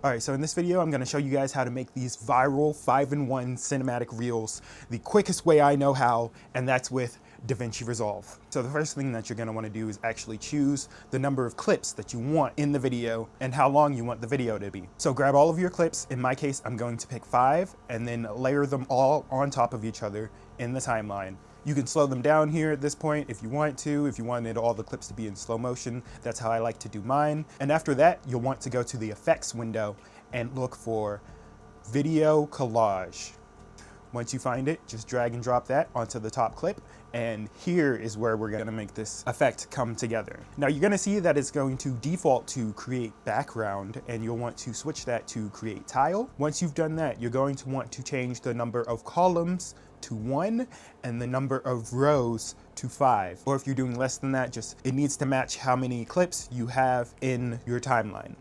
All right, so in this video, I'm gonna show you guys how to make these viral 5-in-1 cinematic reels the quickest way I know how, and that's with Davinci Resolve. So the first thing that you're gonna wanna do is actually choose the number of clips that you want in the video and how long you want the video to be. So grab all of your clips. In my case, I'm going to pick 5 and then layer them all on top of each other in the timeline. You can slow them down here at this point if you want to. If you wanted all the clips to be in slow motion, that's how I like to do mine. And after that, you'll want to go to the effects window and look for video collage. Once you find it, just drag and drop that onto the top clip. And here is where we're gonna make this effect come together. Now you're gonna see that it's going to default to create background, and you'll want to switch that to create tile. Once you've done that, you're going to want to change the number of columns to 1 and the number of rows to 5. Or if you're doing less than that, it needs to match how many clips you have in your timeline.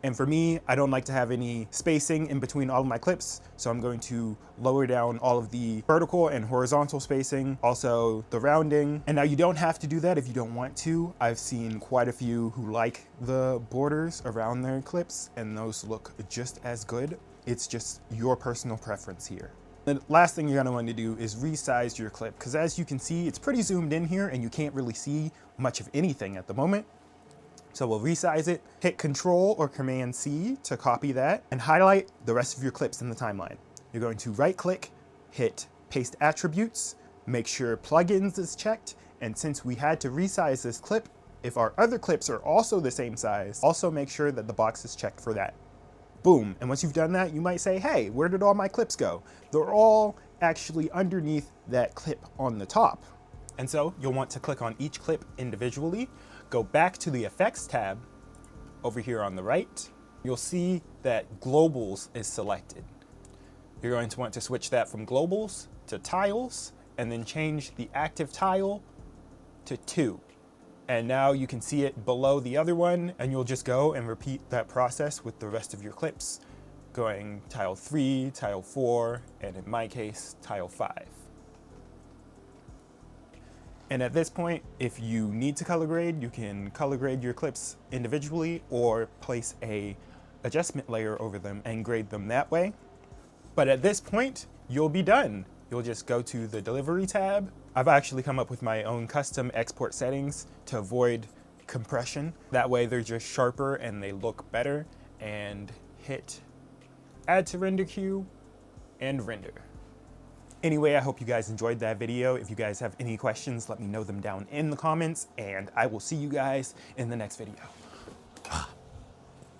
And for me, I don't like to have any spacing in between all of my clips, so I'm going to lower down all of the vertical and horizontal spacing, also the rounding. And now you don't have to do that if you don't want to. I've seen quite a few who like the borders around their clips, and those look just as good. It's just your personal preference here. The last thing you're gonna want to do is resize your clip, because as you can see, it's pretty zoomed in here and you can't really see much of anything at the moment. So we'll resize it, hit Control or Command C to copy that, and highlight the rest of your clips in the timeline. You're going to right click, hit Paste Attributes, make sure Plugins is checked, and since we had to resize this clip, if our other clips are also the same size, also make sure that the box is checked for that. Boom, and once you've done that, you might say, hey, where did all my clips go? They're all actually underneath that clip on the top. And so you'll want to click on each clip individually, go back to the Effects tab over here on the right. You'll see that Globals is selected. You're going to want to switch that from Globals to Tiles, and then change the active tile to 2. And now you can see it below the other one, and you'll just go and repeat that process with the rest of your clips, going tile 3, tile 4, and in my case, tile 5. And at this point, if you need to color grade, you can color grade your clips individually or place a adjustment layer over them and grade them that way. But at this point, you'll be done. You'll just go to the Delivery tab. I've actually come up with my own custom export settings to avoid compression. That way they're just sharper and they look better. And hit Add to Render Queue and render. Anyway, I hope you guys enjoyed that video. If you guys have any questions, let me know them down in the comments, and I will see you guys in the next video.